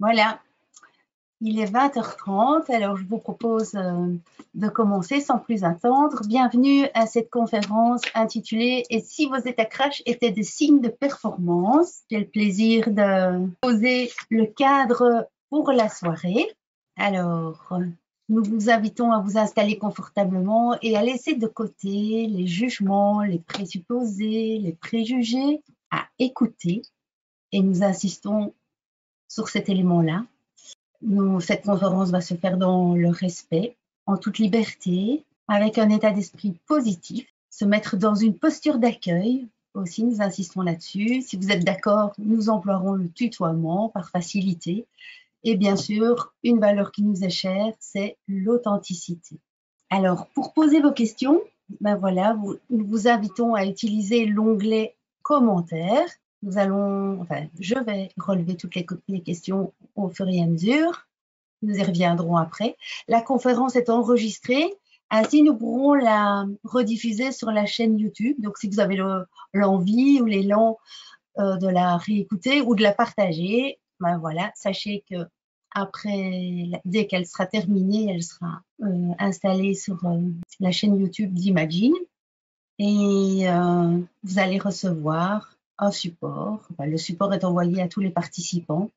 Voilà, il est 20h30, alors je vous propose de commencer sans plus attendre. Bienvenue à cette conférence intitulée « Et si vos états crash étaient des signes de performance ?» J'ai le plaisir de poser le cadre pour la soirée. Alors, nous vous invitons à vous installer confortablement et à laisser de côté les jugements, les présupposés, les préjugés, à écouter. Et nous insistons sur cet élément-là. Cette conférence va se faire dans le respect, en toute liberté, avec un état d'esprit positif, se mettre dans une posture d'accueil. Aussi, nous insistons là-dessus. Si vous êtes d'accord, nous emploierons le tutoiement par facilité. Et bien sûr, une valeur qui nous est chère, c'est l'authenticité. Alors, pour poser vos questions, nous vous invitons à utiliser l'onglet commentaires. Je vais relever toutes les questions au fur et à mesure. Nous y reviendrons après. La conférence est enregistrée. Ainsi, nous pourrons la rediffuser sur la chaîne YouTube. Donc, si vous avez l'envie ou l'élan de la réécouter ou de la partager, sachez que dès qu'elle sera terminée, elle sera installée sur la chaîne YouTube d'Imagine. Et vous allez recevoir un support. Le support est envoyé à tous les participants.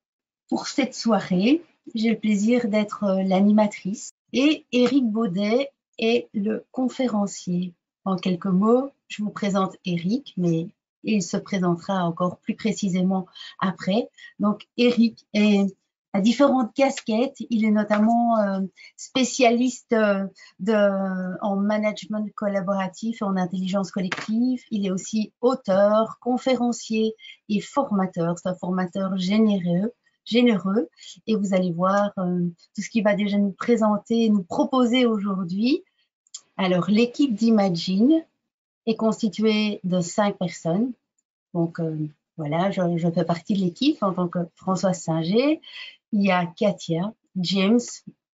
Pour cette soirée, j'ai le plaisir d'être l'animatrice et Éric Baudet est le conférencier. En quelques mots, je vous présente Éric, mais il se présentera encore plus précisément après. Donc, Éric a différentes casquettes. Il est notamment spécialiste en management collaboratif et en intelligence collective. Il est aussi auteur, conférencier et formateur. C'est un formateur généreux et vous allez voir tout ce qu'il va déjà nous présenter et nous proposer aujourd'hui. Alors, l'équipe d'Imagine est constituée de 5 personnes. Donc, je fais partie de l'équipe en tant que Françoise Singer. Il y a Katia, James,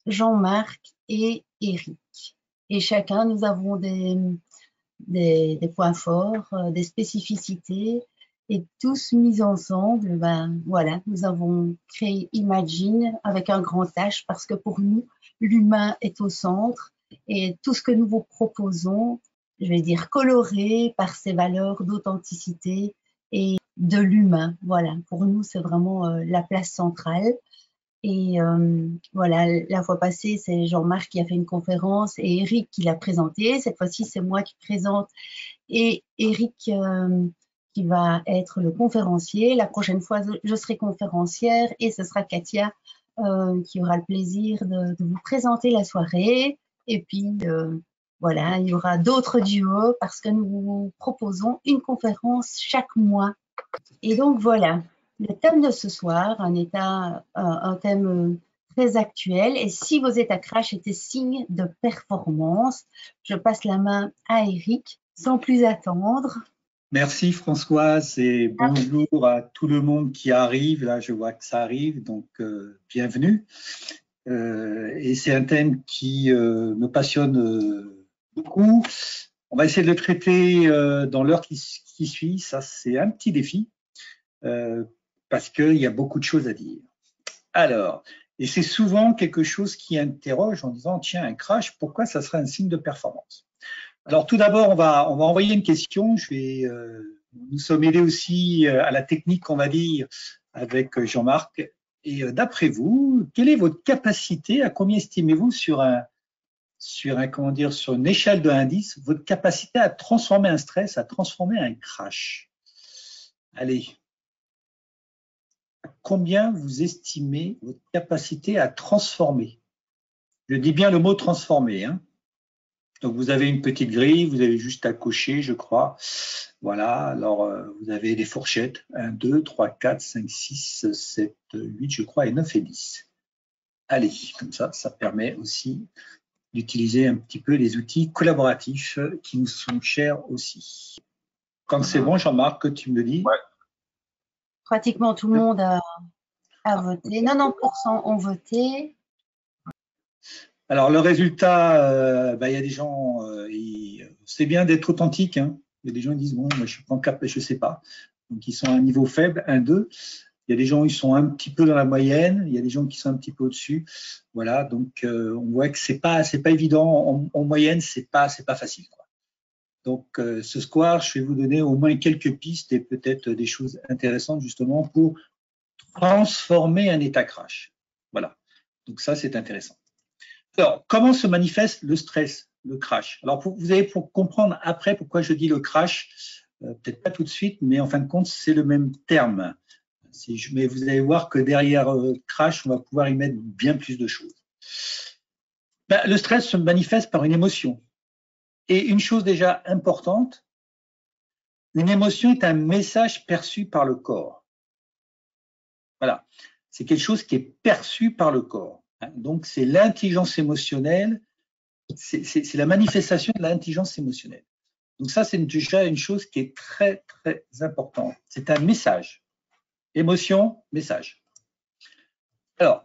Jean-Marc et Eric. Et chacun, nous avons des points forts, des spécificités. Et tous mis ensemble, nous avons créé Imagine avec un grand H parce que pour nous, l'humain est au centre et tout ce que nous vous proposons, je vais dire coloré par ces valeurs d'authenticité et de l'humain. Voilà, pour nous, c'est vraiment la place centrale. Et la fois passée, c'est Jean-Marc qui a fait une conférence et Eric qui l'a présentée. Cette fois-ci, c'est moi qui présente et Eric qui va être le conférencier. La prochaine fois, je serai conférencière et ce sera Katia qui aura le plaisir de vous présenter la soirée. Et puis, il y aura d'autres duos parce que nous vous proposons une conférence chaque mois. Et donc, voilà, le thème de ce soir, un thème très actuel. Et si vos états crash étaient signes de performance, je passe la main à Eric sans plus attendre. Merci Françoise et bonjour à tout le monde qui arrive. Là, je vois que ça arrive, donc bienvenue. Et c'est un thème qui me passionne beaucoup. On va essayer de le traiter dans l'heure qui suit. Ça, c'est un petit défi parce qu'il y a beaucoup de choses à dire. Alors, et c'est souvent quelque chose qui interroge en disant, tiens, un crash, pourquoi ça serait un signe de performance? Alors tout d'abord, on va envoyer une question. Nous sommes aidés aussi à la technique, on va dire, avec Jean-Marc. Et d'après vous, quelle est votre capacité, à combien estimez-vous sur une échelle de 1 à 10, votre capacité à transformer un stress, à transformer un crash? Allez, à combien vous estimez votre capacité à transformer? Je dis bien le mot transformer, hein. Donc, vous avez une petite grille, vous avez juste à cocher, je crois. Voilà, alors vous avez des fourchettes, 1, 2, 3, 4, 5, 6, 7, 8, je crois, et 9 et 10. Allez, comme ça permet aussi d'utiliser un petit peu les outils collaboratifs qui nous sont chers aussi. Quand c'est bon, Jean-Marc, tu me dis. Ouais. Pratiquement tout le monde a voté. 90% ont voté. Alors, le résultat, il y a des gens, c'est bien d'être authentique. Hein. Il y a des gens qui disent, bon, moi, je suis pas capable, je sais pas. Donc, ils sont à un niveau faible, 1, 2. Il y a des gens qui sont un petit peu dans la moyenne, il y a des gens qui sont un petit peu au-dessus. Voilà, donc on voit que c'est pas évident. En moyenne, c'est pas facile, quoi. Donc ce soir, je vais vous donner au moins quelques pistes et peut-être des choses intéressantes justement pour transformer un état crash. Voilà. Donc ça, c'est intéressant. Alors, comment se manifeste le stress, le crash? Alors, vous allez pour comprendre après pourquoi je dis le crash, peut-être pas tout de suite, mais en fin de compte, c'est le même terme. Mais vous allez voir que derrière crash, on va pouvoir y mettre bien plus de choses. Ben, le stress se manifeste par une émotion. Et une chose déjà importante, une émotion est un message perçu par le corps. Voilà, c'est quelque chose qui est perçu par le corps. Donc, c'est l'intelligence émotionnelle, c'est la manifestation de l'intelligence émotionnelle. Donc ça, c'est déjà une chose qui est très, très importante. C'est un message. Émotion, message. Alors,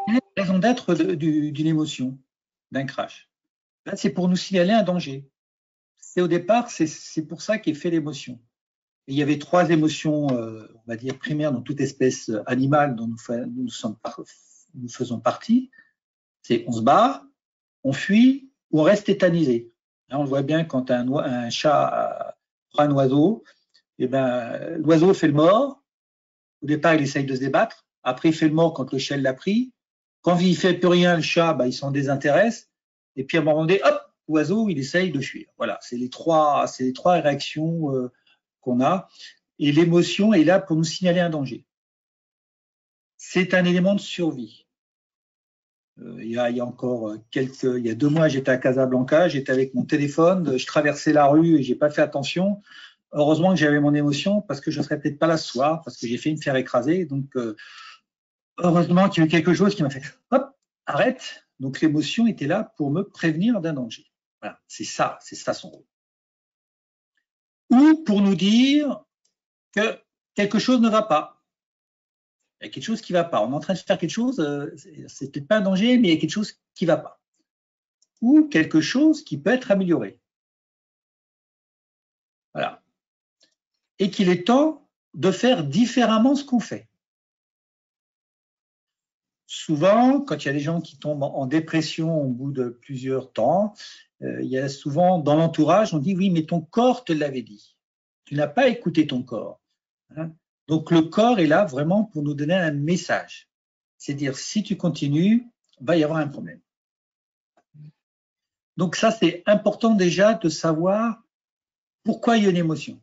quelle est la raison d'être d'une émotion, d'un crash? Là, c'est pour nous signaler un danger. C'est au départ, c'est pour ça qu'est fait l'émotion. Il y avait 3 émotions, on va dire, primaires dans toute espèce animale dont nous faisons partie. C'est on se barre, on fuit ou on reste tétanisé. Là, on le voit bien quand un chat prend un oiseau, et ben, l'oiseau fait le mort. Au départ, il essaye de se débattre. Après, il fait le mort quand le chat l'a pris. Quand il ne fait plus rien, le chat, ben, il s'en désintéresse. Et puis à un moment donné, hop, l'oiseau, il essaye de fuir. Voilà, c'est les trois réactions qu'on a. Et l'émotion est là pour nous signaler un danger. C'est un élément de survie. Il y a 2 mois, j'étais à Casablanca, j'étais avec mon téléphone, je traversais la rue et j'ai pas fait attention. Heureusement que j'avais mon émotion parce que je serais peut-être pas là ce soir parce que j'ai failli me faire écraser. Donc heureusement qu'il y a eu quelque chose qui m'a fait hop, arrête. Donc l'émotion était là pour me prévenir d'un danger. Voilà, c'est ça son rôle. Ou pour nous dire que quelque chose ne va pas. Il y a quelque chose qui ne va pas. On est en train de faire quelque chose, c'est peut-être pas un danger, mais il y a quelque chose qui ne va pas. Ou quelque chose qui peut être amélioré. Voilà. Et qu'il est temps de faire différemment ce qu'on fait. Souvent, quand il y a des gens qui tombent en dépression au bout de plusieurs temps, il y a souvent dans l'entourage, on dit oui, mais ton corps te l'avait dit. Tu n'as pas écouté ton corps. Hein? Donc le corps est là vraiment pour nous donner un message. C'est-à-dire, si tu continues, il va y avoir un problème. Donc ça, c'est important déjà de savoir pourquoi il y a une émotion.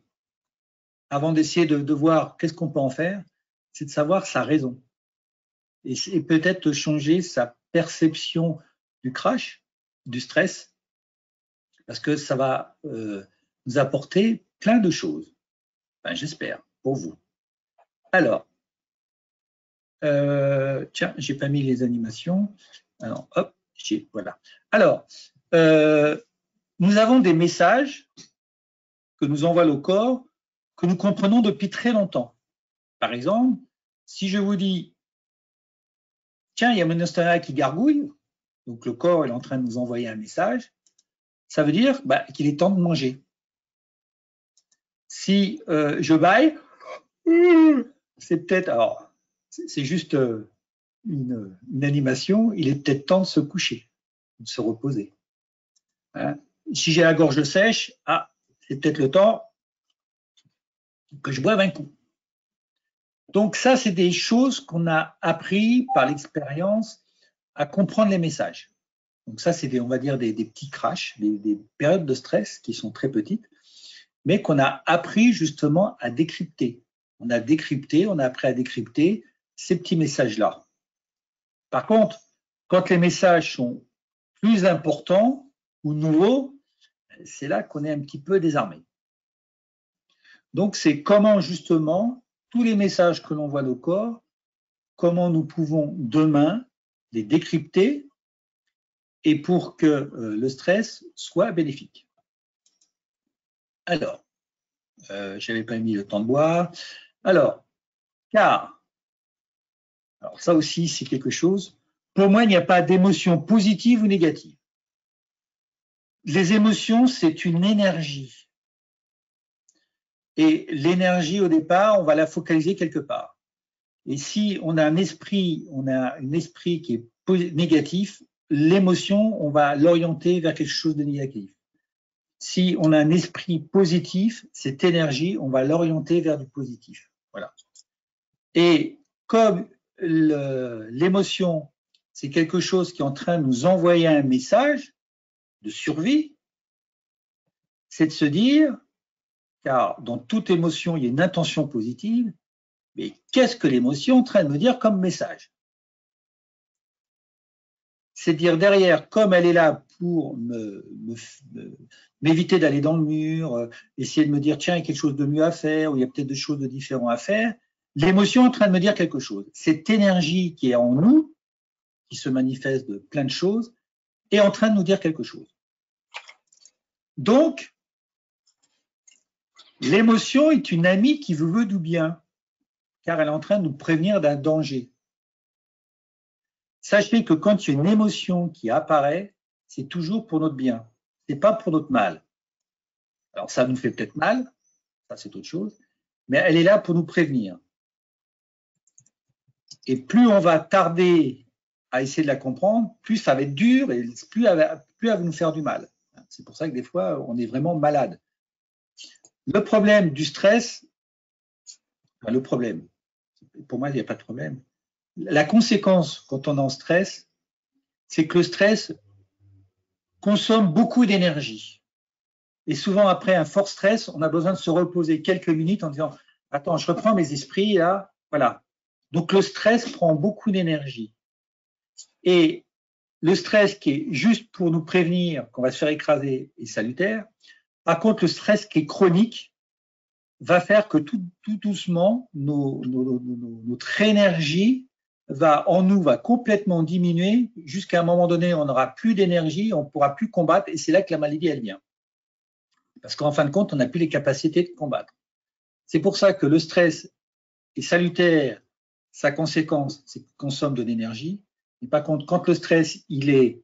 Avant d'essayer de voir qu'est-ce qu'on peut en faire, c'est de savoir sa raison. Et peut-être changer sa perception du crash, du stress, parce que ça va nous apporter plein de choses. Enfin, j'espère, pour vous. Alors, tiens, j'ai pas mis les animations. Alors, hop, voilà. Alors, nous avons des messages que nous envoie le corps que nous comprenons depuis très longtemps. Par exemple, si je vous dis, tiens, il y a mon estomac qui gargouille, donc le corps est en train de nous envoyer un message, ça veut dire qu'il est temps de manger. Si je bâille, c'est peut-être, alors, c'est juste une animation, il est peut-être temps de se coucher, de se reposer. Hein? Si j'ai la gorge sèche, c'est peut-être le temps que je boive un coup. Donc ça, c'est des choses qu'on a appris par l'expérience à comprendre les messages. Donc ça, c'est on va dire des petits crashs, des périodes de stress qui sont très petites, mais qu'on a appris justement à décrypter. On a appris à décrypter ces petits messages-là. Par contre, quand les messages sont plus importants ou nouveaux, c'est là qu'on est un petit peu désarmé. Donc c'est comment justement tous les messages que l'on voit au corps, comment nous pouvons demain les décrypter et pour que le stress soit bénéfique. Alors, je n'avais pas mis le temps de boire. Alors, car, alors ça aussi c'est quelque chose, pour moi il n'y a pas d'émotion positive ou négative. Les émotions, c'est une énergie. Et l'énergie, au départ, on va la focaliser quelque part. Et si on a un esprit qui est négatif, l'émotion, on va l'orienter vers quelque chose de négatif. Si on a un esprit positif, cette énergie, on va l'orienter vers du positif. Voilà. Et comme l'émotion, c'est quelque chose qui est en train de nous envoyer un message de survie, c'est de se dire, car dans toute émotion, il y a une intention positive, mais qu'est-ce que l'émotion est en train de me dire comme message? C'est dire derrière, comme elle est là pour m'éviter d'aller dans le mur, essayer de me dire, tiens, il y a quelque chose de mieux à faire, ou il y a peut-être des choses de différentes à faire, l'émotion est en train de me dire quelque chose. Cette énergie qui est en nous, qui se manifeste de plein de choses, est en train de nous dire quelque chose. Donc, l'émotion est une amie qui vous veut du bien, car elle est en train de nous prévenir d'un danger. Sachez que quand il y a une émotion qui apparaît, c'est toujours pour notre bien, ce n'est pas pour notre mal. Alors ça nous fait peut-être mal, ça c'est autre chose, mais elle est là pour nous prévenir. Et plus on va tarder à essayer de la comprendre, plus ça va être dur et plus elle va nous faire du mal. C'est pour ça que des fois, on est vraiment malade. Le problème du stress, enfin, le problème, pour moi, il n'y a pas de problème. La conséquence quand on est en stress, c'est que le stress consomme beaucoup d'énergie. Et souvent, après un fort stress, on a besoin de se reposer quelques minutes en disant « Attends, je reprends mes esprits, là. » Voilà. Donc, le stress prend beaucoup d'énergie. Et le stress qui est juste pour nous prévenir qu'on va se faire écraser est salutaire. Par contre, le stress qui est chronique va faire que tout doucement, notre énergie va complètement diminuer jusqu'à un moment donné, on n'aura plus d'énergie, on ne pourra plus combattre et c'est là que la maladie, elle vient. Parce qu'en fin de compte, on n'a plus les capacités de combattre. C'est pour ça que le stress est salutaire, sa conséquence, c'est qu'il consomme de l'énergie. Mais par contre, quand le stress, il est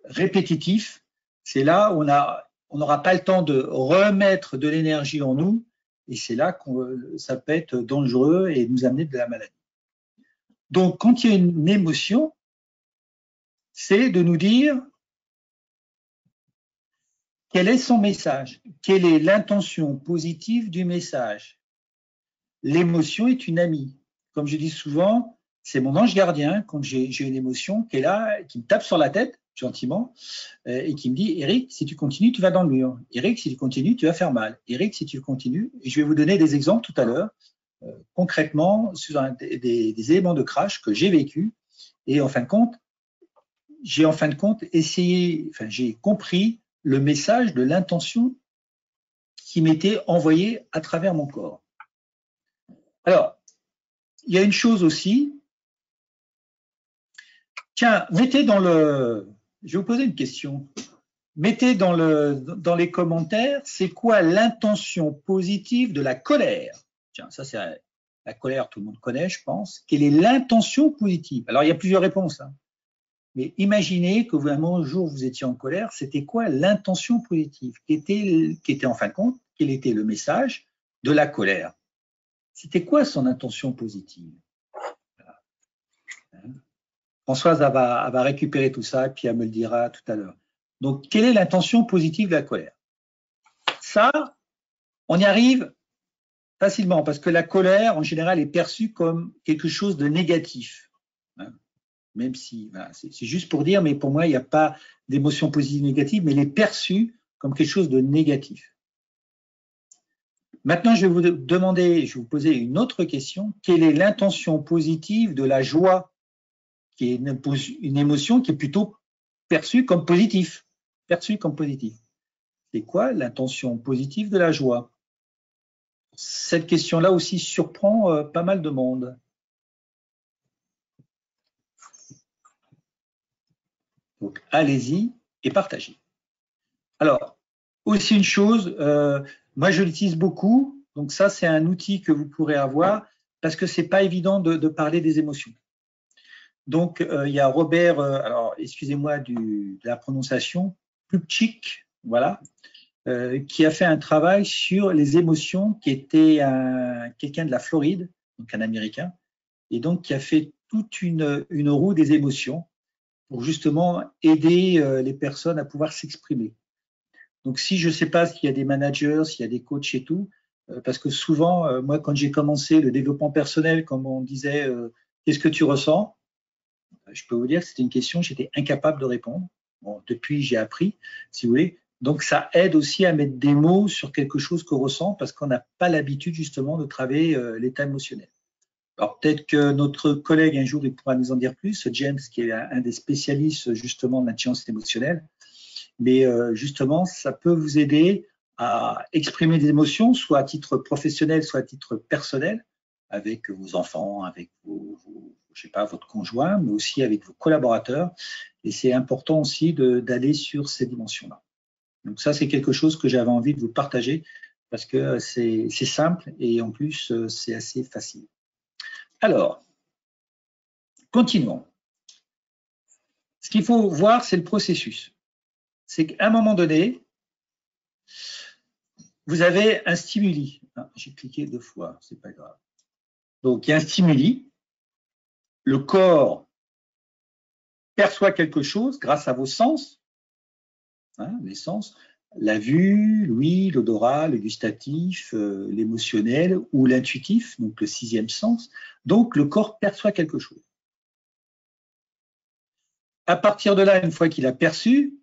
répétitif, c'est là où on n'aura pas le temps de remettre de l'énergie en nous et c'est là que ça peut être dangereux et nous amener de la maladie. Donc, quand il y a une émotion, c'est de nous dire quel est son message, quelle est l'intention positive du message. L'émotion est une amie. Comme je dis souvent, c'est mon ange gardien quand j'ai une émotion qui est là, qui me tape sur la tête gentiment et qui me dit « Eric, si tu continues, tu vas dans le mur. Eric, si tu continues, tu vas faire mal. Eric, si tu continues… » Et je vais vous donner des exemples tout à l'heure, concrètement, sur des éléments de crash que j'ai vécu. Et en fin de compte, j'ai j'ai compris le message de l'intention qui m'était envoyée à travers mon corps. Alors, il y a une chose aussi. Tiens, mettez dans le… Je vais vous poser une question. Mettez dans les commentaires, c'est quoi l'intention positive de la colère? Tiens, ça c'est la colère, tout le monde connaît, je pense. Quelle est l'intention positive? Alors, il y a plusieurs réponses. Hein. Mais imaginez que vraiment un jour vous étiez en colère, c'était quoi l'intention positive qui était en fin de compte, quel était le message de la colère? C'était quoi son intention positive? Voilà. Françoise elle va récupérer tout ça et puis elle me le dira tout à l'heure. Donc, quelle est l'intention positive de la colère? Ça, on y arrive facilement parce que la colère, en général, est perçue comme quelque chose de négatif. Même si, voilà, c'est juste pour dire, mais pour moi, il n'y a pas d'émotion positive ou négative, mais elle est perçue comme quelque chose de négatif. Maintenant, je vais vous poser une autre question. Quelle est l'intention positive de la joie, qui est une émotion qui est plutôt perçue comme positive? Perçue comme positive. C'est quoi l'intention positive de la joie? Cette question-là aussi surprend pas mal de monde. Donc, allez-y et partagez. Alors, aussi une chose, moi je l'utilise beaucoup, donc ça c'est un outil que vous pourrez avoir parce que c'est pas évident de parler des émotions. Donc, il y a Robert, alors excusez-moi de la prononciation, Plutchik, voilà, qui a fait un travail sur les émotions, qui était quelqu'un de la Floride, donc un Américain, et donc qui a fait toute une roue des émotions pour justement aider les personnes à pouvoir s'exprimer. Donc si je ne sais pas s'il y a des managers, s'il y a des coachs et tout, parce que souvent, moi quand j'ai commencé le développement personnel, comme on disait, qu'est-ce que tu ressens? Je peux vous dire que c'était une question que j'étais incapable de répondre. Bon, depuis, j'ai appris, si vous voulez. Donc, ça aide aussi à mettre des mots sur quelque chose qu'on ressent parce qu'on n'a pas l'habitude justement de travailler l'état émotionnel. Alors, peut-être que notre collègue, un jour, il pourra nous en dire plus, James, qui est un des spécialistes justement de l'intelligence émotionnelle. Mais justement, ça peut vous aider à exprimer des émotions, soit à titre professionnel, soit à titre personnel, avec vos enfants, avec je sais pas, votre conjoint, mais aussi avec vos collaborateurs. Et c'est important aussi d'aller sur ces dimensions-là. Donc ça, c'est quelque chose que j'avais envie de vous partager parce que c'est simple et en plus, c'est assez facile. Alors, continuons. Ce qu'il faut voir, c'est le processus. C'est qu'à un moment donné, vous avez un stimuli. Ah, j'ai cliqué 2 fois, c'est pas grave. Donc, il y a un stimuli. Le corps perçoit quelque chose grâce à vos sens, hein, les sens, la vue, l'ouïe, l'odorat, le gustatif, l'émotionnel ou l'intuitif, donc le 6e sens. Donc, le corps perçoit quelque chose. À partir de là, une fois qu'il a perçu,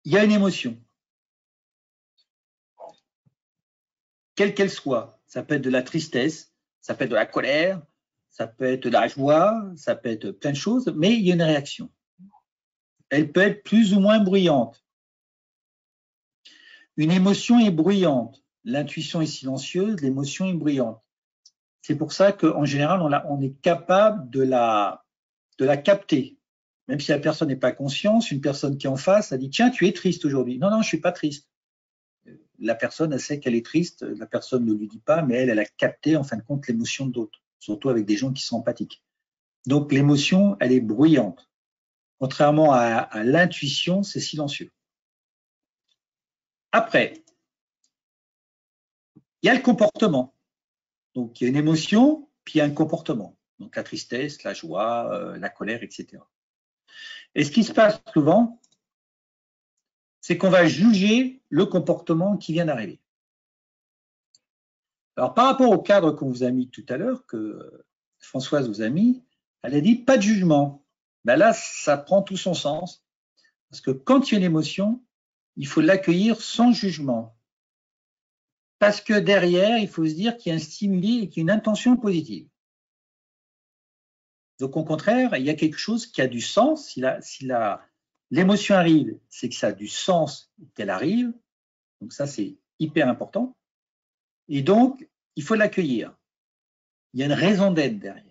il y a une émotion. Quelle qu'elle soit, ça peut être de la tristesse, ça peut être de la colère, ça peut être de la joie, ça peut être plein de choses, mais il y a une réaction. Elle peut être plus ou moins bruyante. Une émotion est bruyante. L'intuition est silencieuse, l'émotion est bruyante. C'est pour ça qu'en général, on est capable de la capter. Même si la personne n'est pas consciente, une personne qui est en face, elle dit « Tiens, tu es triste aujourd'hui. » Non, non, je ne suis pas triste. La personne, elle sait qu'elle est triste, la personne ne lui dit pas, mais elle a capté en fin de compte l'émotion d'autres, surtout avec des gens qui sont empathiques. Donc l'émotion, elle est bruyante. Contrairement à l'intuition, c'est silencieux. Après, il y a le comportement. Donc il y a une émotion, puis il y a un comportement. Donc la tristesse, la joie, la colère, etc. Et ce qui se passe souvent, c'est qu'on va juger le comportement qui vient d'arriver. Alors, par rapport au cadre qu'on vous a mis tout à l'heure, que Françoise vous a mis, elle a dit pas de jugement. Ben là, ça prend tout son sens. Parce que quand il y a une émotion, il faut l'accueillir sans jugement. Parce que derrière, il faut se dire qu'il y a un stimuli et qu'il y a une intention positive. Donc, au contraire, il y a quelque chose qui a du sens. Si l'émotion arrive, c'est que ça a du sens qu'elle arrive. Donc, ça, c'est hyper important. Et donc, il faut l'accueillir. Il y a une raison d'être derrière.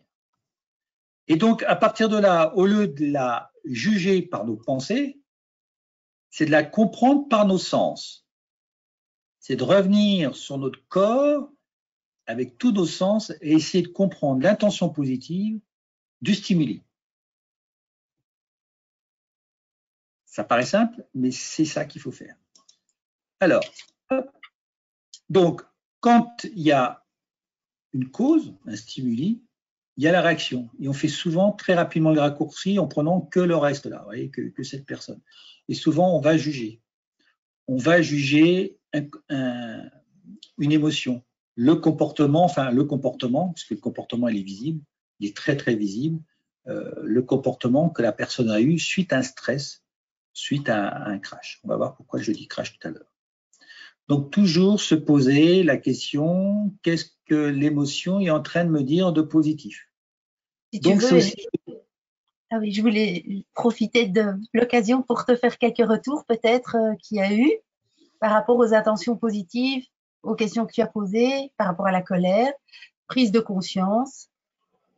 Et donc, à partir de là, au lieu de la juger par nos pensées, c'est de la comprendre par nos sens. C'est de revenir sur notre corps avec tous nos sens et essayer de comprendre l'intention positive du stimuli. Ça paraît simple, mais c'est ça qu'il faut faire. Alors, donc, quand il y a une cause, un stimuli, il y a la réaction. Et on fait souvent très rapidement le raccourci en prenant que le reste là, vous voyez, que cette personne. Et souvent, on va juger. On va juger une émotion. Le comportement, puisque le comportement il est visible, il est très très visible, le comportement que la personne a eu suite à un stress, suite à un crash. On va voir pourquoi je dis crash tout à l'heure. Donc toujours se poser la question, qu'est-ce que l'émotion est en train de me dire de positif? Si tu veux, ah oui, je voulais profiter de l'occasion pour te faire quelques retours peut-être qu'il y a eu par rapport aux intentions positives, aux questions que tu as posées, par rapport à la colère, prise de conscience,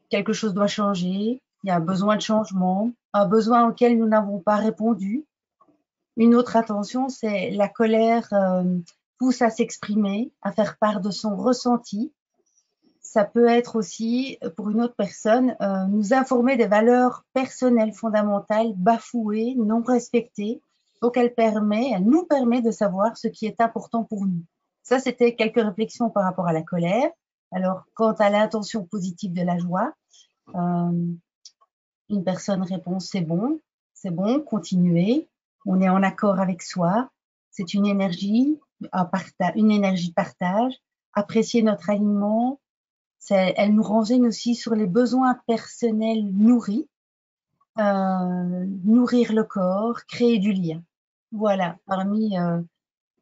quelque chose doit changer, il y a un besoin de changement, un besoin auquel nous n'avons pas répondu. Une autre attention, c'est la colère pousse à s'exprimer, à faire part de son ressenti. Ça peut être aussi, pour une autre personne, nous informer des valeurs personnelles fondamentales bafouées, non respectées. Donc, elle nous permet de savoir ce qui est important pour nous. Ça, c'était quelques réflexions par rapport à la colère. Alors, quant à l'intention positive de la joie, une personne répond c'est bon, continuez, on est en accord avec soi, c'est une énergie de partage, apprécier notre aliment, elle nous renseigne aussi sur les besoins personnels nourris, nourrir le corps, créer du lien. Voilà, parmi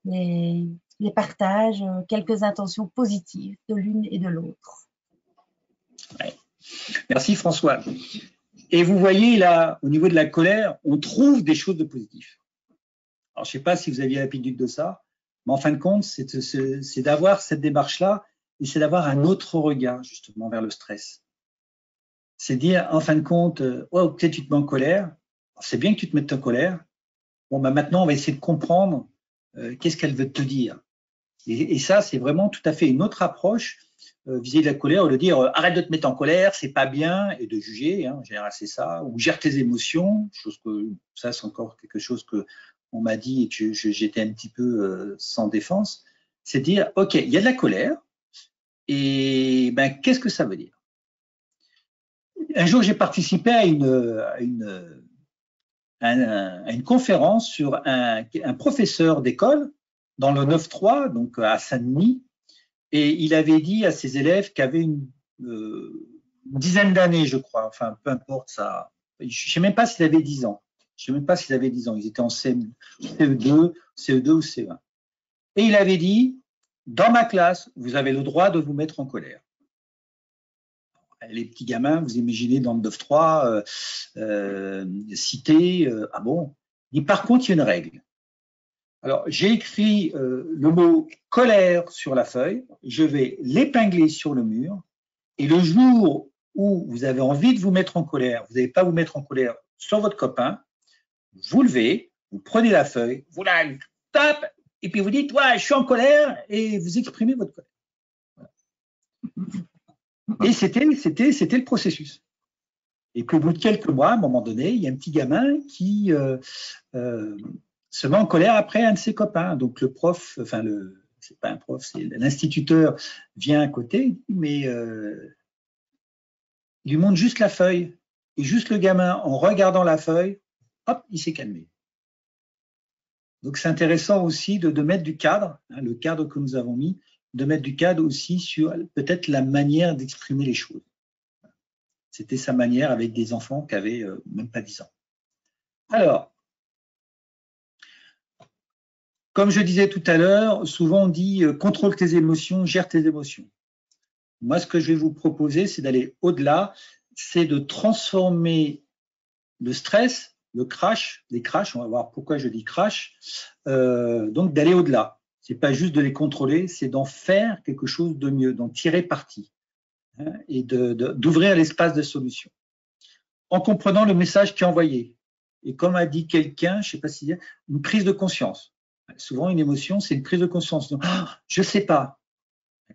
les partages, quelques intentions positives de l'une et de l'autre. Ouais. Merci François. Et vous voyez là, au niveau de la colère, on trouve des choses de positives. Alors, je ne sais pas si vous aviez l'habitude de ça, mais en fin de compte, c'est d'avoir cette démarche-là et c'est d'avoir un autre regard justement vers le stress. C'est dire, en fin de compte, oh, peut-être tu te mets en colère, c'est bien que tu te mettes en colère. Bon, bah maintenant, on va essayer de comprendre qu'est-ce qu'elle veut te dire. Et ça, c'est vraiment tout à fait une autre approche vis-à-vis de la colère, de dire arrête de te mettre en colère, c'est pas bien, et de juger, hein, en général c'est ça, ou gère tes émotions, chose que ça c'est encore quelque chose que on m'a dit et que j'étais un petit peu sans défense, c'est dire ok, il y a de la colère, et ben qu'est-ce que ça veut dire? Un jour j'ai participé à une conférence sur un professeur d'école dans le 9-3, donc à Saint-Denis, et il avait dit à ses élèves qui avaient une dizaine d'années, je crois, enfin peu importe ça, je ne sais même pas s'il avait 10 ans, ils étaient en CE2 ou CE1. Et il avait dit, dans ma classe, vous avez le droit de vous mettre en colère. Les petits gamins, vous imaginez dans le 9-3, cité, ah bon. Et par contre, il y a une règle. Alors, j'ai écrit le mot colère sur la feuille, je vais l'épingler sur le mur, et le jour où vous avez envie de vous mettre en colère, vous n'allez pas vous mettre en colère sur votre copain, vous levez, vous prenez la feuille, vous la tapez, et puis vous dites, ouais, je suis en colère, et vous exprimez votre colère. Voilà. Et c'était le processus. Et puis au bout de quelques mois, à un moment donné, il y a un petit gamin qui se met en colère après un de ses copains. Donc le prof, enfin c'est pas un prof, c'est l'instituteur vient à côté, mais il lui montre juste la feuille. Et juste le gamin, en regardant la feuille, hop, il s'est calmé. Donc c'est intéressant aussi de mettre du cadre, hein, le cadre que nous avons mis, de mettre du cadre aussi sur peut-être la manière d'exprimer les choses. C'était sa manière avec des enfants qui avaient même pas 10 ans. Alors, comme je disais tout à l'heure, souvent on dit contrôle tes émotions, gère tes émotions. Moi, ce que je vais vous proposer, c'est d'aller au-delà, c'est de transformer le stress, les crashs, on va voir pourquoi je dis crash, donc d'aller au-delà. C'est pas juste de les contrôler, c'est d'en faire quelque chose de mieux, d'en tirer parti, hein, et d'ouvrir l'espace de solution. En comprenant le message qui est envoyé. Et comme a dit quelqu'un, je ne sais pas si c'est une prise de conscience. Souvent, une émotion, c'est une prise de conscience. Donc, je ne sais pas.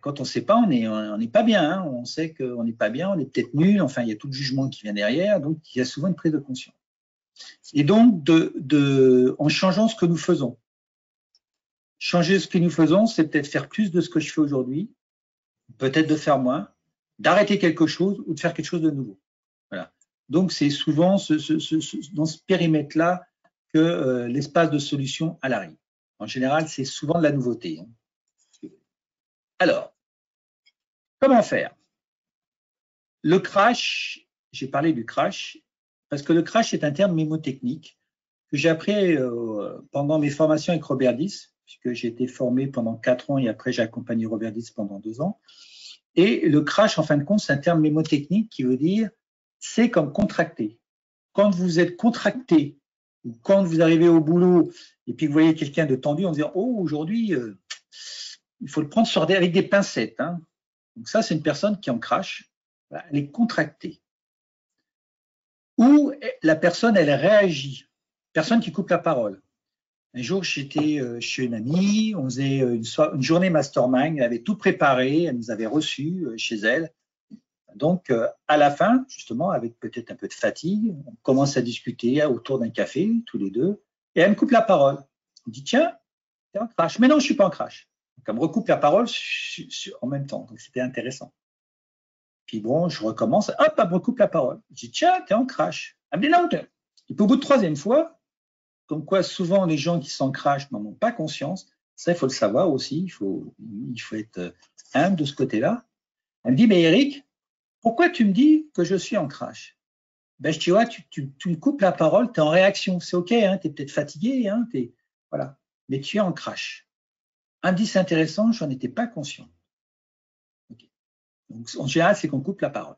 Quand on ne sait pas, on n'est pas bien. Hein. On sait qu'on n'est pas bien, on est peut-être nul. Enfin, il y a tout le jugement qui vient derrière. Donc, il y a souvent une prise de conscience. Et donc, en changeant ce que nous faisons. Changer ce que nous faisons, c'est peut-être faire plus de ce que je fais aujourd'hui, peut-être de faire moins, d'arrêter quelque chose ou de faire quelque chose de nouveau. Voilà. Donc, c'est souvent dans ce périmètre-là que l'espace de solution arrive. En général, c'est souvent de la nouveauté. Hein. Alors, comment faire? Le crash, j'ai parlé du crash, parce que le crash est un terme mémotechnique que j'ai appris pendant mes formations avec Robert Diss, puisque j'ai été formé pendant 4 ans et après j'ai accompagné Robert Diss pendant 2 ans. Et le crash, en fin de compte, c'est un terme mémotechnique qui veut dire c'est comme contracté. Quand vous êtes contracté, ou quand vous arrivez au boulot et puis que vous voyez quelqu'un de tendu, on se dit oh, aujourd'hui, il faut le prendre avec des pincettes. Hein. Donc ça, c'est une personne qui en crash, elle est contractée. Ou la personne, elle réagit. Personne qui coupe la parole. Un jour, j'étais chez une amie, on faisait une journée mastermind, elle avait tout préparé, elle nous avait reçus chez elle. Donc, à la fin, justement, avec peut-être un peu de fatigue, on commence à discuter autour d'un café, tous les deux. Et elle me coupe la parole. Elle me dit, tiens, t'es en crash. Mais non, je ne suis pas en crash. Donc, elle me recoupe la parole en même temps. Donc, c'était intéressant. Puis bon, je recommence. Hop, elle me recoupe la parole. Je dis, tiens, t'es en crash. Elle me dit, non, et puis au bout de 3e fois, comme quoi souvent les gens qui sont en crash n'en ont pas conscience, ça, il faut le savoir aussi. Il faut être humble de ce côté-là. Elle me dit, mais Eric, pourquoi tu me dis que je suis en crash? Ben, tu vois, tu me coupes la parole, tu es en réaction. C'est OK, hein, tu es peut-être fatigué, hein, voilà. Mais tu es en crash. Elle me dit, c'est intéressant, je n'en étais pas conscient. Okay. Donc, en général, c'est qu'on coupe la parole.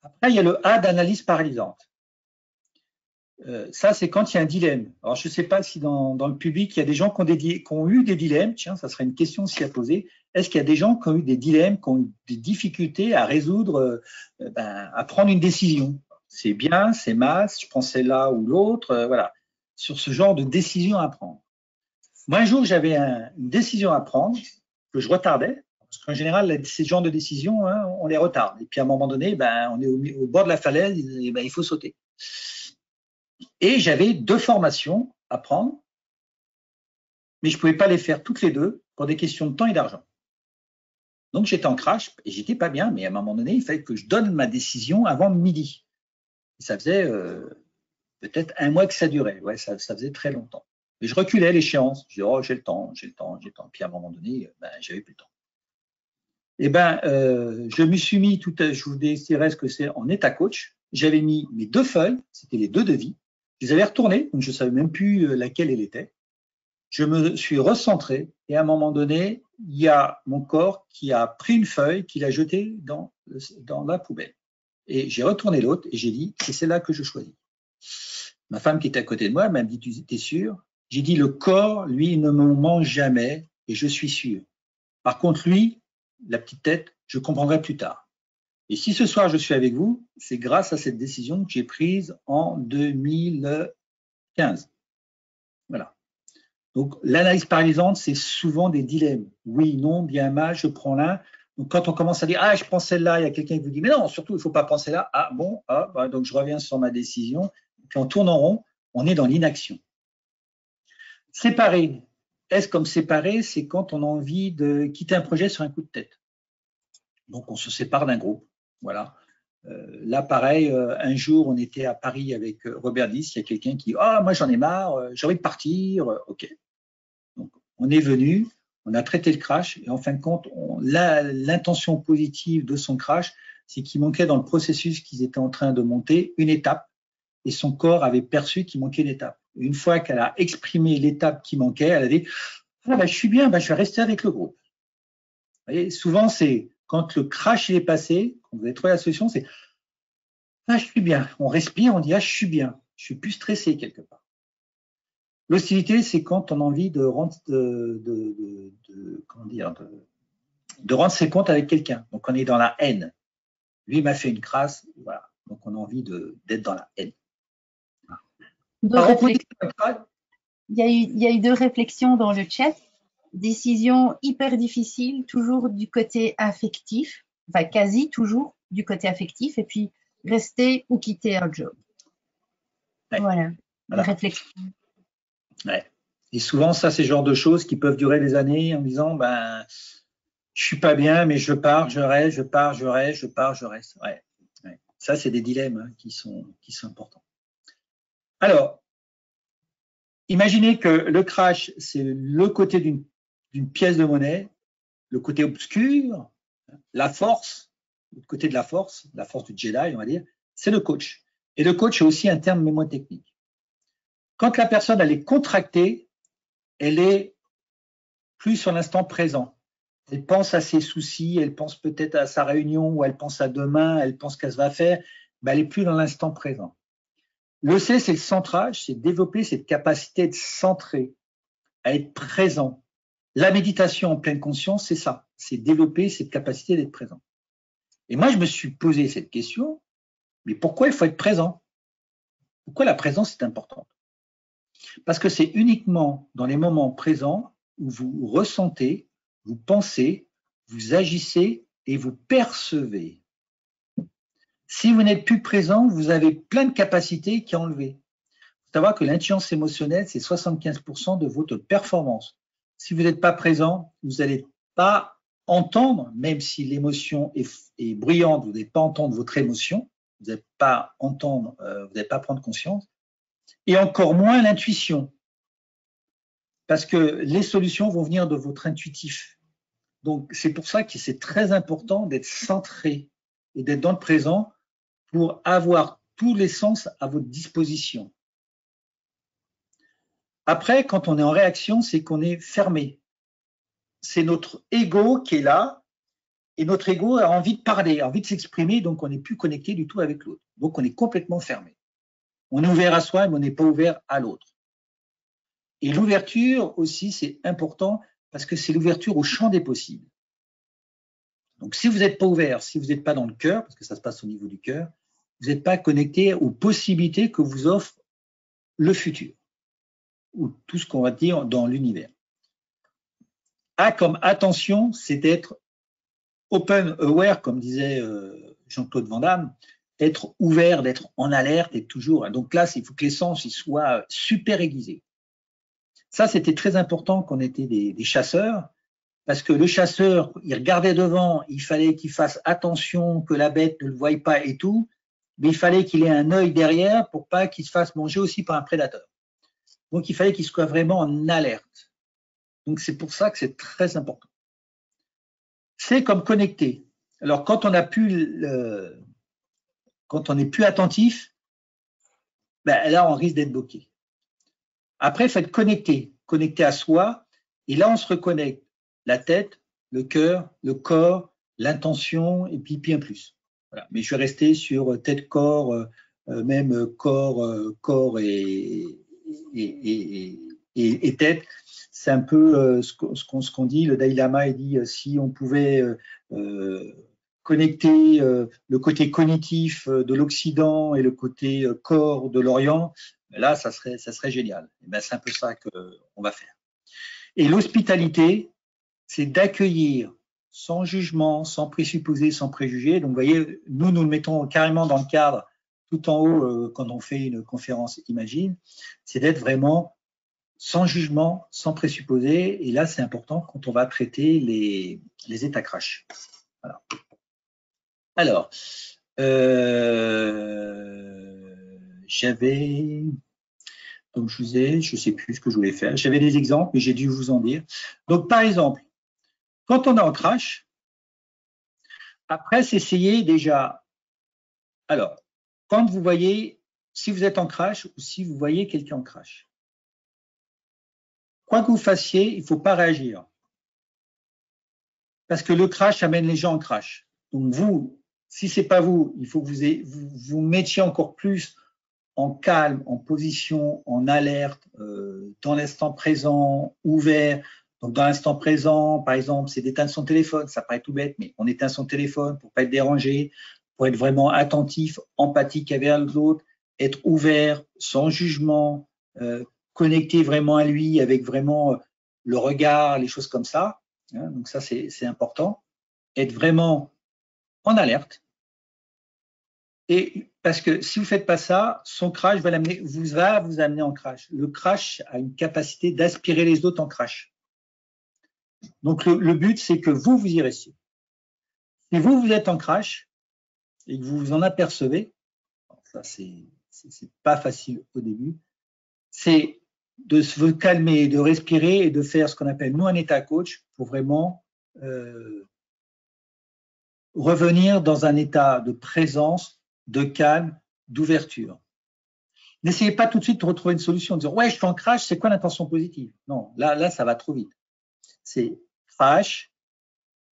Après, il y a le A d'analyse paralysante. Ça, c'est quand il y a un dilemme. Alors, je ne sais pas si dans le public, il y a des gens qui ont eu des dilemmes. Tiens, ça serait une question aussi à poser. Est-ce qu'il y a des gens qui ont eu des dilemmes, qui ont eu des difficultés à résoudre, à prendre une décision? C'est bien, c'est mal, je prends celle-là ou l'autre, voilà. Sur ce genre de décision à prendre. Moi, un jour, j'avais une décision à prendre que je retardais. Parce qu'en général, ces genres de décisions, hein, on les retarde. Et puis, à un moment donné, on est au bord de la falaise, et il faut sauter. Et j'avais 2 formations à prendre, mais je ne pouvais pas les faire toutes les 2 pour des questions de temps et d'argent. Donc, j'étais en crash et j'étais pas bien, mais à un moment donné, il fallait que je donne ma décision avant midi. Et ça faisait peut-être 1 mois que ça durait. Ouais, ça faisait très longtemps. Et je reculais l'échéance. Je disais, oh, j'ai le temps. Puis à un moment donné, j'avais plus le temps. Et je me suis mis je vous dirai ce que c'est en état coach. J'avais mis mes 2 feuilles, c'était les 2 devis. Je les avais retournées, donc je ne savais même plus laquelle elle était. Je me suis recentré et à un moment donné, il y a mon corps qui a pris une feuille, qui l'a jetée dans la poubelle. Et j'ai retourné l'autre et j'ai dit, c'est celle-là que je choisis. Ma femme qui était à côté de moi m'a dit, t'es sûr? J'ai dit, le corps, lui, il ne me ment jamais et je suis sûr. Par contre, lui, la petite tête, je comprendrai plus tard. Et si ce soir je suis avec vous, c'est grâce à cette décision que j'ai prise en 2015. Voilà. Donc, l'analyse paralysante, c'est souvent des dilemmes. Oui, non, bien, mal, je prends l'un. Donc, quand on commence à dire, ah, je prends celle-là, il y a quelqu'un qui vous dit, mais non, surtout, il ne faut pas prendre celle-là. Ah, bon, donc je reviens sur ma décision. Puis on tourne en rond, on est dans l'inaction. Séparer. Est-ce comme séparer, c'est quand on a envie de quitter un projet sur un coup de tête. Donc, on se sépare d'un groupe. Voilà. Là, pareil, un jour, on était à Paris avec Robert Dix. Il y a quelqu'un qui dit, ah, moi, j'en ai marre, j'ai envie de partir. OK. Donc, on est venu, on a traité le crash et en fin de compte, l'intention positive de son crash, c'est qu'il manquait dans le processus qu'ils étaient en train de monter une étape et son corps avait perçu qu'il manquait une étape. Une fois qu'elle a exprimé l'étape qui manquait, elle a dit, ah, je suis bien, je vais rester avec le groupe. Vous voyez, souvent, c'est quand le crash est passé, quand vous avez trouvé la solution, c'est ah, je suis bien. On respire, on dit ah, je suis bien. Je suis plus stressé quelque part. L'hostilité, c'est quand on a envie de rendre, de rendre ses comptes avec quelqu'un. Donc, on est dans la haine. Lui m'a fait une crasse, voilà. Donc, on a envie d'être dans la haine. Il y a eu 2 réflexions dans le chat. Décision hyper difficile, toujours du côté affectif, enfin quasi toujours du côté affectif, et puis rester ou quitter un job. Ouais. Voilà. Réflexion. Ouais. Et souvent, ça, c'est le genre de choses qui peuvent durer des années en disant, je suis pas bien, mais je pars, je reste, je pars, je reste, je pars, je reste. Ouais. Ouais. Ça, c'est des dilemmes qui sont importants. Alors, imaginez que le crash, c'est le côté d'une pièce de monnaie, le côté obscur, la force, le côté de la force du Jedi, on va dire, c'est le coach. Et le coach est aussi un terme mémotechnique. Quand la personne, elle est contractée, elle est plus sur l'instant présent. Elle pense à ses soucis, elle pense peut-être à sa réunion, ou elle pense à demain, elle pense qu'elle va faire, elle n'est plus dans l'instant présent. Le C, c'est le centrage, c'est développer cette capacité de centrer, à être présent. La méditation en pleine conscience, c'est ça, c'est développer cette capacité d'être présent. Et moi, je me suis posé cette question, mais pourquoi il faut être présent? Pourquoi la présence est importante? Parce que c'est uniquement dans les moments présents où vous ressentez, vous pensez, vous agissez et vous percevez. Si vous n'êtes plus présent, vous avez plein de capacités qui sont enlevées. savoir que l'intelligence émotionnelle, c'est 75% de votre performance. Si vous n'êtes pas présent, vous n'allez pas entendre, même si l'émotion est bruyante, vous n'allez pas entendre votre émotion, vous n'allez pas entendre, vous n'allez pas prendre conscience, et encore moins l'intuition, parce que les solutions vont venir de votre intuitif. Donc, c'est pour ça que c'est très important d'être centré et d'être dans le présent pour avoir tous les sens à votre disposition. Après, quand on est en réaction, c'est qu'on est fermé. C'est notre ego qui est là, et notre ego a envie de parler, a envie de s'exprimer, donc on n'est plus connecté du tout avec l'autre. Donc, on est complètement fermé. On est ouvert à soi, mais on n'est pas ouvert à l'autre. Et l'ouverture aussi, c'est important parce que c'est l'ouverture au champ des possibles. Donc, si vous n'êtes pas ouvert, si vous n'êtes pas dans le cœur, parce que ça se passe au niveau du cœur, vous n'êtes pas connecté aux possibilités que vous offre le futur, ou tout ce qu'on va dire dans l'univers. A comme attention, c'est d'être open aware, comme disait Jean-Claude Van Damme, être ouvert, d'être en alerte, et toujours. Donc là, il faut que les sens ils soient super aiguisés. Ça, c'était très important quand on était des chasseurs, parce que le chasseur, il regardait devant, il fallait qu'il fasse attention que la bête ne le voie pas et tout, mais il fallait qu'il ait un œil derrière pour pas qu'il se fasse manger aussi par un prédateur. Donc, il fallait qu'il soit vraiment en alerte. Donc, c'est pour ça que c'est très important. C'est comme connecter. Alors, quand on n'est plus attentif, ben, là, on risque d'être bloqué. Après, il faut être connecté à soi, et là, on se reconnecte. La tête, le cœur, le corps, l'intention, et puis bien plus. Voilà. Mais je vais rester sur tête, corps, même corps et tête. C'est un peu ce qu'on dit. Le Dalai Lama il dit si on pouvait connecter le côté cognitif de l'Occident et le côté corps de l'Orient, là, ça serait génial. Et ben, c'est un peu ça qu'on va faire. Et l'hospitalité, c'est d'accueillir sans jugement, sans présupposer, sans préjugés. Donc, vous voyez, nous le mettons carrément dans le cadre, tout en haut, quand on fait une conférence Imagine, c'est d'être vraiment sans jugement, sans présupposer. Et là, c'est important quand on va traiter les états crash. Voilà. Alors, j'avais... Donc, je ne sais plus ce que je voulais faire. J'avais des exemples, mais j'ai dû vous en dire. Donc, par exemple, quand on est en crash, après, c'est essayer déjà. Alors, quand vous voyez, si vous êtes en crash ou si vous voyez quelqu'un en crash, quoi que vous fassiez, il ne faut pas réagir. Parce que le crash amène les gens en crash. Donc, vous, si ce n'est pas vous, il faut que vous mettiez encore plus en calme, en position, en alerte, dans l'instant présent, ouvert. Donc, dans l'instant présent, par exemple, c'est d'éteindre son téléphone. Ça paraît tout bête, mais on éteint son téléphone pour ne pas être dérangé, pour être vraiment attentif, empathique avec l'autre, être ouvert, sans jugement, connecté vraiment à lui, avec vraiment le regard, les choses comme ça. Hein, donc, ça, c'est important. Être vraiment en alerte. Et parce que si vous ne faites pas ça, son crash va vous amener en crash. Le crash a une capacité d'aspirer les autres en crash. Donc, le but, c'est que vous y restiez. Si vous êtes en crash et que vous vous en apercevez, ça, c'est pas facile au début, c'est de se calmer, de respirer et de faire ce qu'on appelle, nous, un état coach pour vraiment revenir dans un état de présence, de calme, d'ouverture. N'essayez pas tout de suite de retrouver une solution, de dire ouais, je suis en crash, c'est quoi l'intention positive? Non, là, ça va trop vite. C'est crash,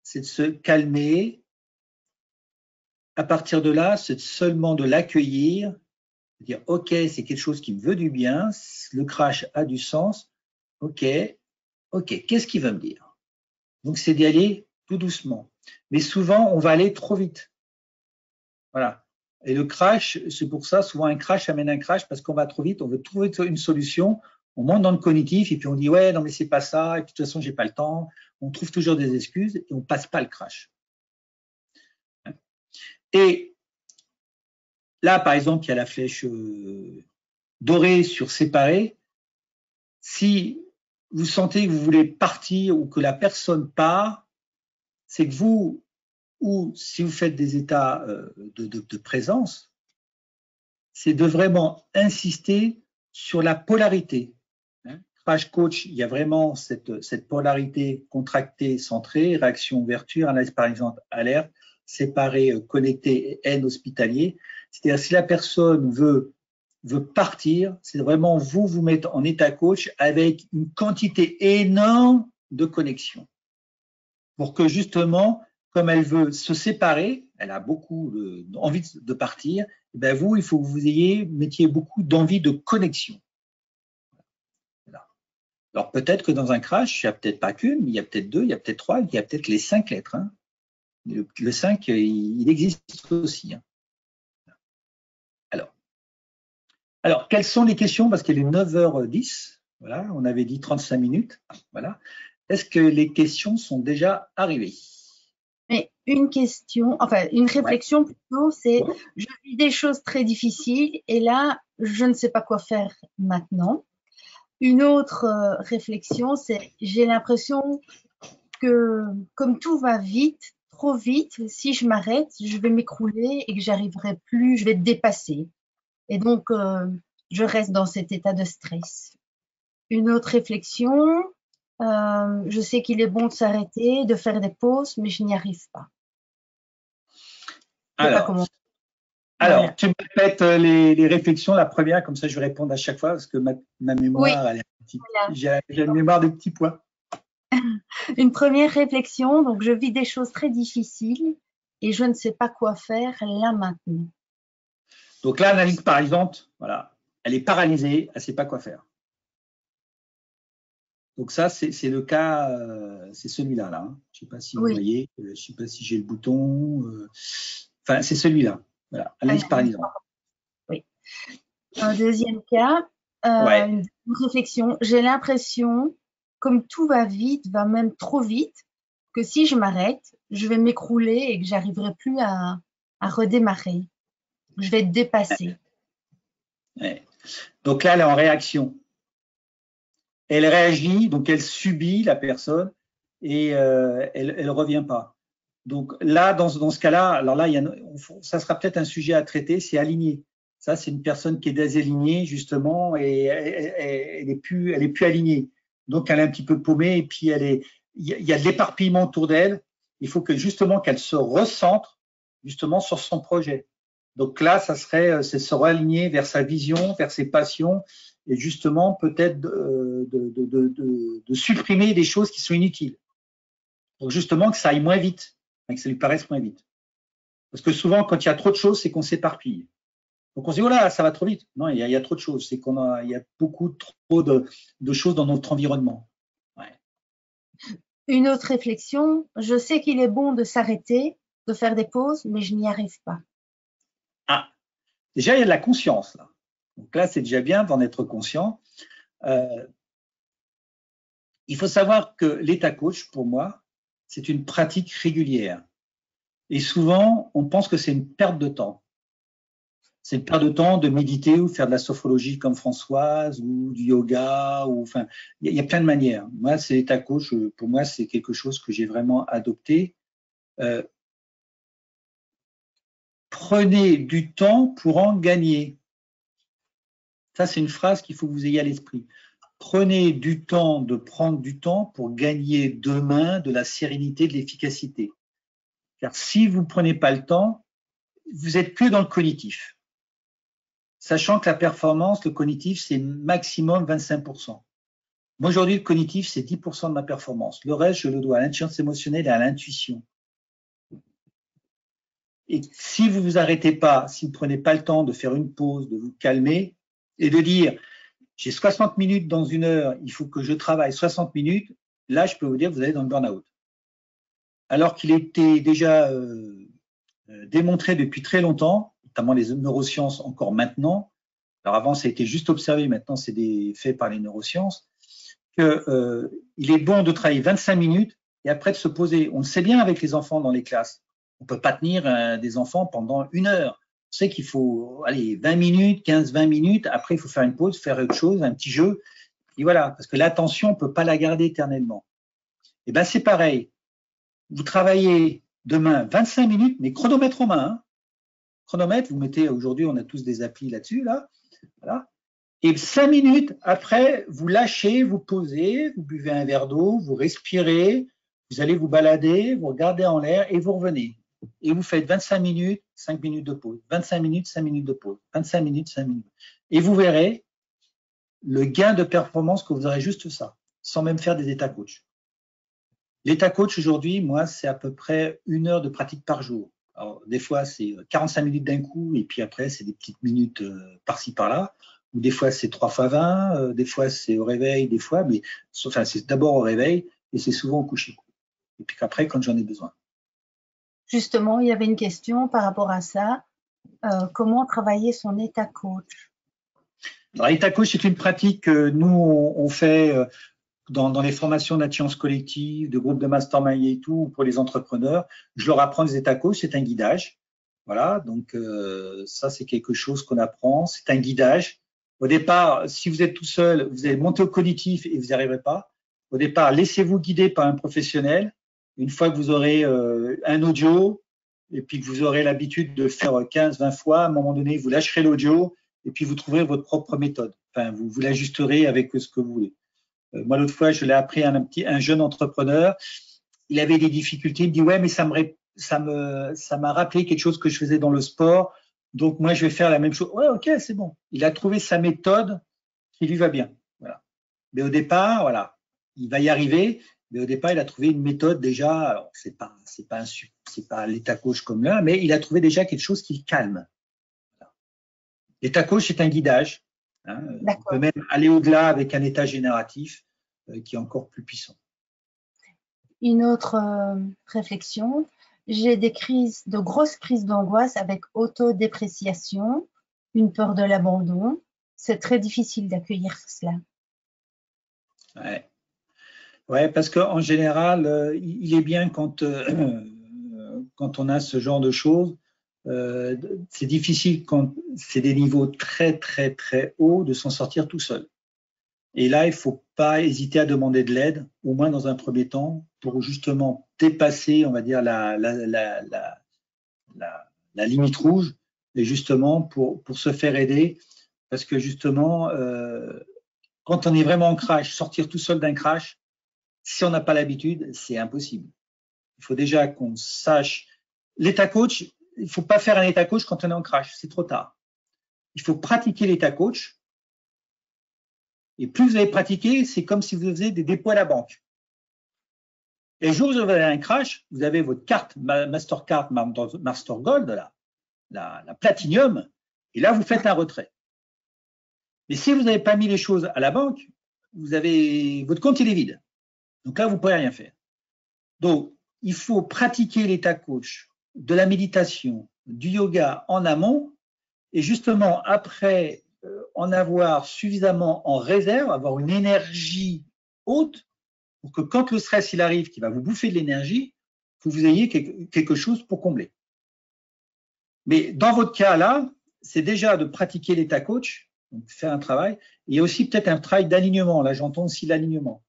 c'est de se calmer. À partir de là, c'est seulement de l'accueillir, de dire ok, c'est quelque chose qui me veut du bien, le crash a du sens, ok, qu'est-ce qu'il veut me dire? Donc c'est d'y aller tout doucement. Mais souvent, on va aller trop vite. Voilà. Et le crash, c'est pour ça, souvent un crash amène un crash parce qu'on va trop vite, on veut trouver une solution, on monte dans le cognitif et puis on dit ouais, non mais c'est pas ça, et puis de toute façon j'ai pas le temps, on trouve toujours des excuses et on passe pas le crash. Et là, par exemple, il y a la flèche doré sur séparé, si vous sentez que vous voulez partir ou que la personne part, c'est que vous, ou si vous faites des états de présence, c'est de vraiment insister sur la polarité. Crash Coach, il y a vraiment cette polarité contractée, centrée, réaction, ouverture, analyse par exemple, alerte, séparé, connecté, haine, hospitalier. C'est-à-dire si la personne veut partir, c'est vraiment vous mettre en état coach avec une quantité énorme de connexion. Pour que justement, comme elle veut se séparer, elle a beaucoup envie de partir, et bien vous, il faut que vous mettiez beaucoup d'envie de connexion. Voilà. Alors peut-être que dans un crash, il n'y a peut-être pas qu'une, mais il y a peut-être deux, il y a peut-être trois, il y a peut-être les 5 lettres. Hein. Le 5, il existe aussi. Hein. Alors, quelles sont les questions? Parce qu'il est 9h10, voilà, on avait dit 35 minutes. Voilà. Est-ce que les questions sont déjà arrivées? Mais une question, enfin une réflexion plutôt, c'est je vis des choses très difficiles et là, je ne sais pas quoi faire maintenant. Une autre réflexion, c'est j'ai l'impression que comme tout va vite, trop vite, si je m'arrête, je vais m'écrouler et que j'arriverai plus, je vais être dépassée. Et donc, je reste dans cet état de stress. Une autre réflexion, je sais qu'il est bon de s'arrêter, de faire des pauses, mais je n'y arrive pas. Alors, voilà. Tu me répètes les réflexions, la première, comme ça je vais répondre à chaque fois, parce que ma mémoire, oui, j'ai une mémoire de petits points. Une première réflexion, donc je vis des choses très difficiles et je ne sais pas quoi faire là maintenant. Donc là, l'analyse par exemple, voilà, elle est paralysée, elle ne sait pas quoi faire. Donc ça, c'est le cas, c'est celui-là. Là, hein. Je ne sais pas si vous voyez, je ne sais pas si j'ai le bouton. Enfin, c'est celui-là. Voilà, analyse paralysante. Oui. Un deuxième cas, une réflexion. J'ai l'impression, comme tout va vite, va même trop vite, que si je m'arrête, je vais m'écrouler et que j'arriverai plus à redémarrer. Je vais être dépassée. Ouais. Donc là, elle est en réaction. Elle réagit, donc elle subit la personne et elle revient pas. Donc là, dans ce cas-là, alors là, ça sera peut-être un sujet à traiter, c'est aligné. Ça, c'est une personne qui est désalignée justement et elle est plus alignée. Donc elle est un petit peu paumée et puis il y a de l'éparpillement autour d'elle. Il faut que justement qu'elle se recentre justement sur son projet. Donc là, ça serait c'est se réaligner vers sa vision, vers ses passions et justement peut-être de supprimer des choses qui sont inutiles. Donc justement que ça aille moins vite, que ça lui paraisse moins vite. Parce que souvent, quand il y a trop de choses, c'est qu'on s'éparpille. Donc on se dit, oh là, ça va trop vite. Non, il y a trop de choses. C'est il y a beaucoup trop de choses dans notre environnement. Ouais. Une autre réflexion, je sais qu'il est bon de s'arrêter, de faire des pauses, mais je n'y arrive pas. Ah, déjà, il y a de la conscience, là. Donc là, c'est déjà bien d'en être conscient. Il faut savoir que l'état coach, pour moi, c'est une pratique régulière. Et souvent, on pense que c'est une perte de temps. C'est une perte de temps de méditer ou faire de la sophrologie comme Françoise ou du yoga. Enfin, il y a plein de manières. Moi, c'est l'état coach. Pour moi, c'est quelque chose que j'ai vraiment adopté. Prenez du temps pour en gagner. Ça, c'est une phrase qu'il faut que vous ayez à l'esprit. Prenez du temps de prendre du temps pour gagner demain de la sérénité, de l'efficacité. Car si vous ne prenez pas le temps, vous êtes que dans le cognitif. Sachant que la performance, le cognitif, c'est maximum 25%. Moi, aujourd'hui, le cognitif, c'est 10% de ma performance. Le reste, je le dois à l'intelligence émotionnelle et à l'intuition. Et si vous ne vous arrêtez pas, si vous ne prenez pas le temps de faire une pause, de vous calmer et de dire j'ai 60 minutes dans une heure, il faut que je travaille 60 minutes, là, je peux vous dire que vous allez dans le burn-out. Alors qu'il était déjà démontré depuis très longtemps, notamment les neurosciences encore maintenant, alors avant, ça a été juste observé, maintenant, c'est des faits par les neurosciences, qu'il est bon de travailler 25 minutes et après de se poser. On le sait bien avec les enfants dans les classes. On ne peut pas tenir des enfants pendant 1 heure. sait qu'il faut, allez, 20 minutes, 15-20 minutes. Après, il faut faire une pause, faire autre chose, un petit jeu. Et voilà, parce que l'attention, on ne peut pas la garder éternellement. Et ben, c'est pareil. Vous travaillez demain 25 minutes, mais chronomètre en main. Hein. Chronomètre, vous mettez, aujourd'hui, on a tous des applis là-dessus, là. Voilà. Et 5 minutes après, vous lâchez, vous posez, vous buvez un verre d'eau, vous respirez, vous allez vous balader, vous regardez en l'air et vous revenez. Et vous faites 25 minutes, 5 minutes de pause. 25 minutes, 5 minutes de pause. 25 minutes, 5 minutes. Et vous verrez le gain de performance que vous aurez juste ça, sans même faire des états coach. L'état coach aujourd'hui, moi, c'est à peu près 1 heure de pratique par jour. Alors, des fois, c'est 45 minutes d'un coup, et puis après, c'est des petites minutes par-ci, par-là. Ou des fois, c'est 3 fois 20, des fois, c'est au réveil, des fois, mais enfin, c'est d'abord au réveil, et c'est souvent au coucher. Et puis après, quand j'en ai besoin. Justement, il y avait une question par rapport à ça. Comment travailler son état coach? Alors, l'état coach, c'est une pratique que nous, on fait dans les formations d'assurance collective, de groupes de mastermind et tout, pour les entrepreneurs. Je leur apprends les états coach, c'est un guidage. Voilà, donc ça, c'est quelque chose qu'on apprend. C'est un guidage. Au départ, si vous êtes tout seul, vous allez monter au cognitif et vous n'y arriverez pas. Au départ, laissez-vous guider par un professionnel. Une fois que vous aurez un audio et puis que vous aurez l'habitude de faire 15-20 fois, à un moment donné, vous lâcherez l'audio et puis vous trouverez votre propre méthode. Enfin, vous l'ajusterez avec ce que vous voulez. Moi, l'autre fois, je l'ai appris à un jeune entrepreneur. Il avait des difficultés. Il me dit, ouais, mais ça m'a rappelé quelque chose que je faisais dans le sport. Donc, moi, je vais faire la même chose. Ouais, ok, c'est bon. Il a trouvé sa méthode qui lui va bien. Voilà. Mais au départ, voilà, il va y arriver. Mais au départ, il a trouvé une méthode déjà. Alors, c'est pas l'état coach comme là, mais il a trouvé déjà quelque chose qui le calme. Voilà. L'état coach, c'est un guidage. Hein. On peut même aller au-delà avec un état génératif qui est encore plus puissant. Une autre réflexion. J'ai de grosses crises d'angoisse avec autodépréciation, une peur de l'abandon. C'est très difficile d'accueillir cela. Ouais, parce qu'en général, il est bien quand on a ce genre de choses. C'est difficile quand c'est des niveaux très, très, très hauts de s'en sortir tout seul. Et là, il ne faut pas hésiter à demander de l'aide, au moins dans un premier temps, pour justement dépasser, on va dire, la limite rouge, et justement pour se faire aider. Parce que justement, quand on est vraiment en crash, sortir tout seul d'un crash, si on n'a pas l'habitude, c'est impossible. Il faut déjà qu'on sache. L'état coach, il ne faut pas faire un état coach quand on est en crash, c'est trop tard. Il faut pratiquer l'état coach. Et plus vous allez pratiquer, c'est comme si vous faisiez des dépôts à la banque. Et le jour où vous avez un crash, vous avez votre carte Mastercard, Master Gold, la Platinum, et là, vous faites un retrait. Mais si vous n'avez pas mis les choses à la banque, votre compte, il est vide. Donc là, vous ne pouvez rien faire. Donc, il faut pratiquer l'état coach, de la méditation, du yoga en amont, et justement, après, en avoir suffisamment en réserve, avoir une énergie haute, pour que quand le stress il arrive, qui va vous bouffer de l'énergie, que vous ayez quelque chose pour combler. Mais dans votre cas là, c'est déjà de pratiquer l'état coach, donc faire un travail. Il y a aussi peut-être un travail d'alignement. Là, j'entends aussi l'alignement.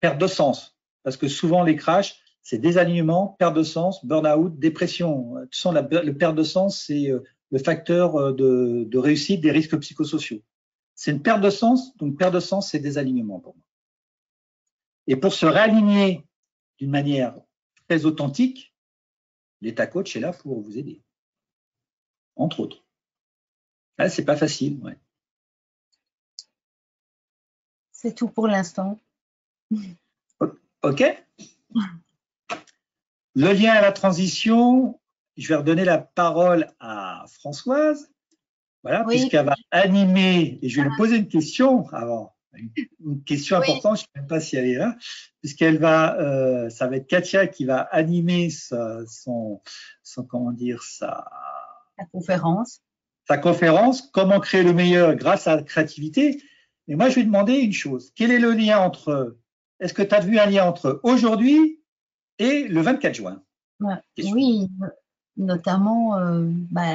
Perte de sens, parce que souvent les crashs, c'est désalignement, perte de sens, burn-out, dépression. De toute façon, le perte de sens, c'est le facteur de réussite des risques psychosociaux. C'est une perte de sens, donc perte de sens, c'est désalignement pour moi. Et pour se réaligner d'une manière très authentique, l'état coach est là pour vous aider, entre autres. Là, c'est pas facile, ouais. C'est tout pour l'instant. OK. Le lien à la transition, je vais redonner la parole à Françoise, voilà, oui, puisqu'elle va animer, et je vais lui poser une question avant. Une question importante, je ne sais même pas si elle est là, puisqu'elle va, ça va être Katia qui va animer sa conférence. Sa conférence, comment créer le meilleur grâce à la créativité. Et moi, je vais lui demander une chose. Quel est le lien entre, est-ce que tu as vu un lien entre aujourd'hui et le 24 juin? Oui, notamment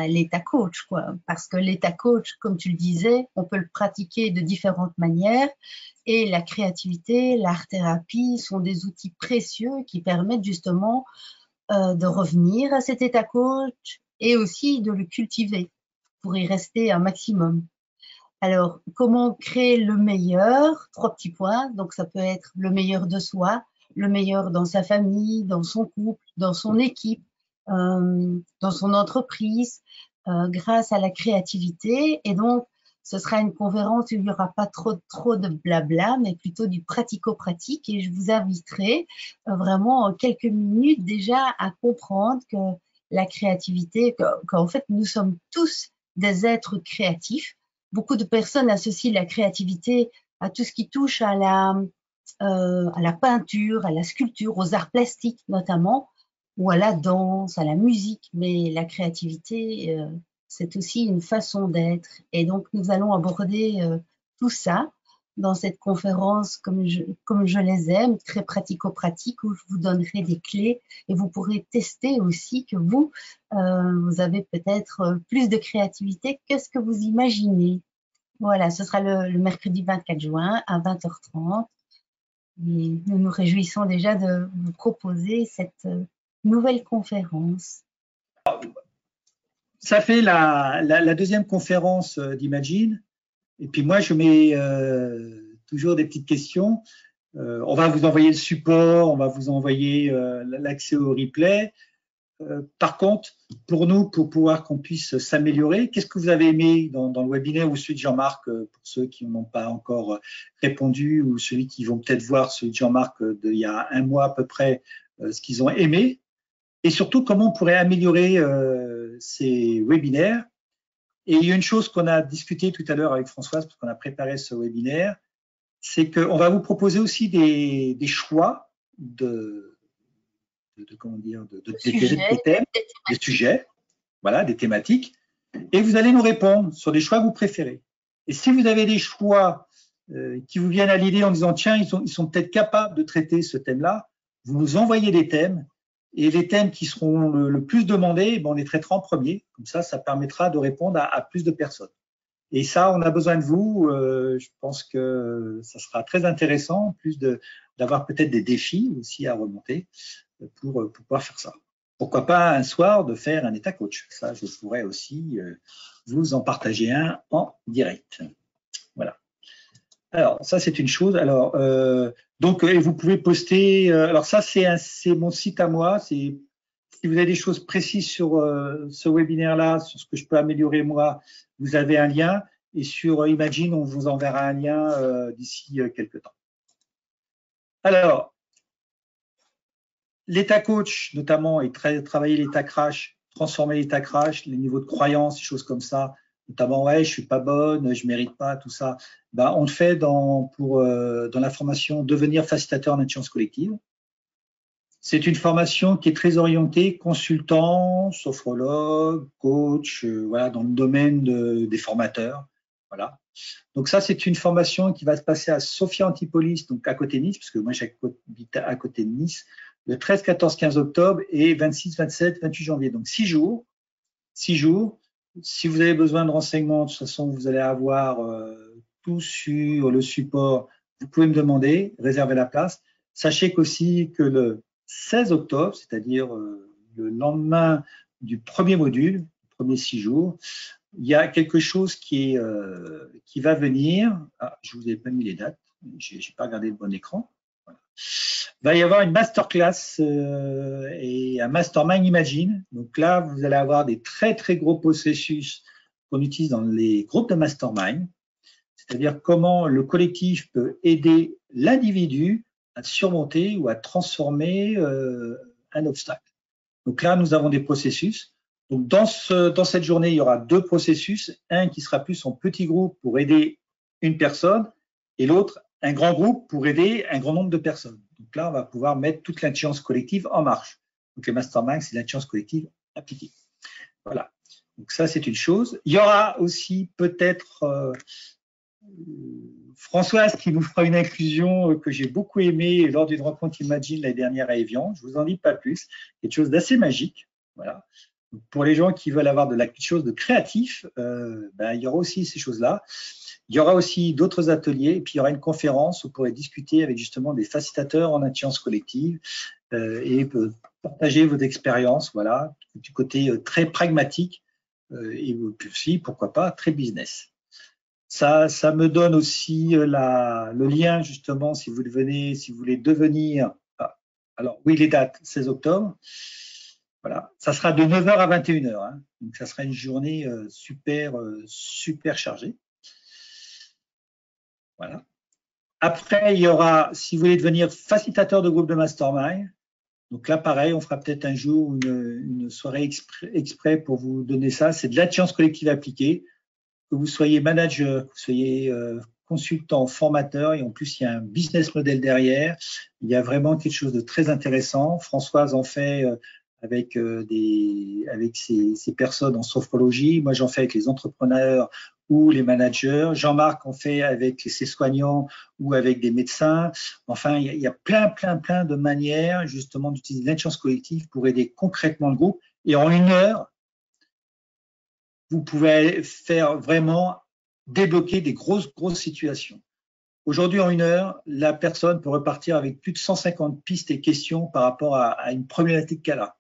l'état coach, quoi. Parce que l'état coach, comme tu le disais, on peut le pratiquer de différentes manières et la créativité, l'art-thérapie sont des outils précieux qui permettent justement de revenir à cet état coach et aussi de le cultiver pour y rester un maximum. Alors, comment créer le meilleur? 3 petits points. Donc, ça peut être le meilleur de soi, le meilleur dans sa famille, dans son couple, dans son équipe, dans son entreprise, grâce à la créativité. Et donc, ce sera une conférence où il n'y aura pas trop de blabla, mais plutôt du pratico-pratique. Et je vous inviterai vraiment en quelques minutes déjà à comprendre que la créativité, qu'en fait, nous sommes tous des êtres créatifs. Beaucoup de personnes associent la créativité à tout ce qui touche à la peinture, à la sculpture, aux arts plastiques notamment, ou à la danse, à la musique. Mais la créativité, c'est aussi une façon d'être. Et donc, nous allons aborder tout ça dans cette conférence comme je les aime, très pratico-pratique, où je vous donnerai des clés et vous pourrez tester aussi que vous avez peut-être plus de créativité que ce que vous imaginez. Voilà, ce sera le mercredi 24 juin à 20h30. Et nous nous réjouissons déjà de vous proposer cette nouvelle conférence. Ça fait la deuxième conférence d'Imagine. Et puis moi, je mets toujours des petites questions. On va vous envoyer le support, on va vous envoyer l'accès au replay. Par contre, pour nous, pour pouvoir qu'on puisse s'améliorer, qu'est-ce que vous avez aimé dans le webinaire ou celui de Jean-Marc, pour ceux qui n'ont pas encore répondu, ou celui qui vont peut-être voir celui de Jean-Marc d'il y a un mois à peu près, ce qu'ils ont aimé, et surtout comment on pourrait améliorer ces webinaires. Et il y a une chose qu'on a discuté tout à l'heure avec Françoise, parce qu'on a préparé ce webinaire, c'est qu'on va vous proposer aussi des choix de thèmes, des sujets, voilà, des thématiques, et vous allez nous répondre sur des choix que vous préférez. Et si vous avez des choix qui vous viennent à l'idée en disant tiens, ils sont peut-être capables de traiter ce thème-là, vous nous envoyez des thèmes, et les thèmes qui seront le plus demandés, on les traitera en premier. Comme ça permettra de répondre à plus de personnes. Et ça, on a besoin de vous. Je pense que ça sera très intéressant, en plus d'avoir peut-être des défis aussi à remonter pour pouvoir faire ça. Pourquoi pas un soir de faire un état coach? Ça, je pourrais aussi vous en partager un en direct. Voilà. Alors, ça, c'est une chose. Alors, donc, vous pouvez poster. Alors, ça, c'est mon site à moi. Si vous avez des choses précises sur ce webinaire-là, sur ce que je peux améliorer moi, vous avez un lien. Et sur Imagine, on vous enverra un lien d'ici quelques temps. Alors, l'état coach, notamment, et travailler l'état crash, transformer l'état crash, les niveaux de croyance, des choses comme ça, notamment, ouais, je suis pas bonne, je mérite pas, tout ça. On le fait dans la formation Devenir facilitateur en intelligence collective. C'est une formation qui est très orientée consultant, sophrologue, coach, voilà, dans le domaine des formateurs. Voilà. Donc ça, c'est une formation qui va se passer à Sophia Antipolis, donc à côté de Nice, parce que moi j'habite à côté de Nice, le 13, 14, 15 octobre et 26, 27, 28 janvier. Donc 6 jours. 6 jours. Si vous avez besoin de renseignements, de toute façon, vous allez avoir tout sur le support. Vous pouvez me demander, réserver la place. Sachez qu'aussi que le 16 octobre, c'est-à-dire le lendemain du premier module, premier 6 jours, il y a quelque chose qui va venir. Ah, je vous ai pas mis les dates. J'ai pas regardé le bon écran. Voilà. Il va y avoir une masterclass et un mastermind Imagine. Donc là, vous allez avoir des très, très gros processus qu'on utilise dans les groupes de mastermind. C'est-à-dire comment le collectif peut aider l'individu à surmonter ou à transformer un obstacle. Donc là, nous avons des processus. Donc dans cette journée, il y aura 2 processus. Un qui sera plus en petit groupe pour aider une personne et l'autre, un grand groupe pour aider un grand nombre de personnes. Donc là, on va pouvoir mettre toute l'intelligence collective en marche. Donc les masterminds, c'est l'intelligence collective appliquée. Voilà. Donc ça, c'est une chose. Il y aura aussi peut-être Françoise qui nous fera une inclusion que j'ai beaucoup aimée lors d'une rencontre Imagine l'année dernière à Évian. Je vous en dis pas plus. Quelque chose d'assez magique. Voilà. Pour les gens qui veulent avoir de quelque chose de créatif, il y aura aussi ces choses-là. Il y aura aussi d'autres ateliers, et puis il y aura une conférence où vous pourrez discuter avec justement des facilitateurs en intelligence collective et partager vos expériences, voilà, du côté très pragmatique et aussi, pourquoi pas, très business. Ça me donne aussi le lien justement si vous voulez devenir. Alors oui, les dates, 16 octobre. Voilà, ça sera de 9h à 21h. Hein. Donc ça sera une journée super chargée. Voilà. Après, il y aura, si vous voulez devenir facilitateur de groupe de mastermind, donc là, pareil, on fera peut-être un jour une soirée exprès pour vous donner ça. C'est de l'intelligence collective appliquée. Que vous soyez manager, que vous soyez consultant, formateur, et en plus, il y a un business model derrière. Il y a vraiment quelque chose de très intéressant. Françoise en fait avec ces personnes en sophrologie. Moi, j'en fais avec les entrepreneurs ou les managers. Jean-Marc en fait avec ses soignants ou avec des médecins. Enfin, il y a plein de manières justement d'utiliser l'intelligence collective pour aider concrètement le groupe. Et en 1 heure, vous pouvez faire vraiment débloquer des grosses situations. Aujourd'hui, en 1 heure, la personne peut repartir avec plus de 150 pistes et questions par rapport à une problématique qu'elle a.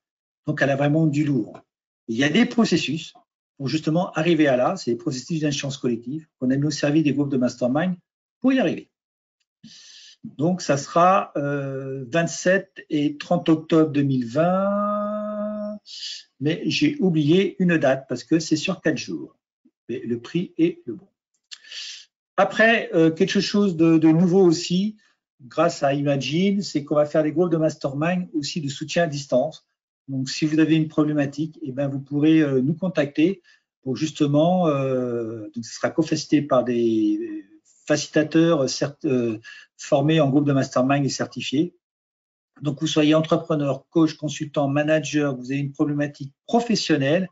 Donc, elle a vraiment du lourd. Il y a des processus pour justement arriver à là. C'est des processus d'intelligence collective qu'on a mis au service des groupes de mastermind pour y arriver. Donc, ça sera 27 et 30 octobre 2020. Mais j'ai oublié une date parce que c'est sur 4 jours. Mais le prix est le bon. Après, quelque chose de nouveau aussi, grâce à Imagine, c'est qu'on va faire des groupes de mastermind aussi de soutien à distance. Donc, si vous avez une problématique, vous pourrez nous contacter pour justement, donc ce sera cofacilité par des facilitateurs formés en groupe de mastermind et certifiés. Donc, vous soyez entrepreneur, coach, consultant, manager, vous avez une problématique professionnelle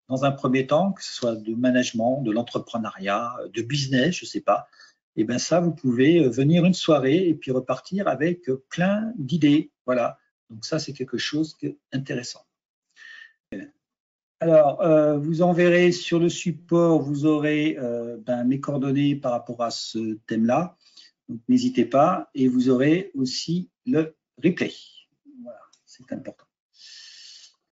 dans un premier temps, que ce soit de management, de l'entrepreneuriat, de business, je ne sais pas, et ça, vous pouvez venir une soirée et puis repartir avec plein d'idées. Voilà. Donc ça, c'est quelque chose d'intéressant. Alors, vous enverrez sur le support, vous aurez mes coordonnées par rapport à ce thème-là. Donc, n'hésitez pas. Et vous aurez aussi le replay. Voilà, c'est important.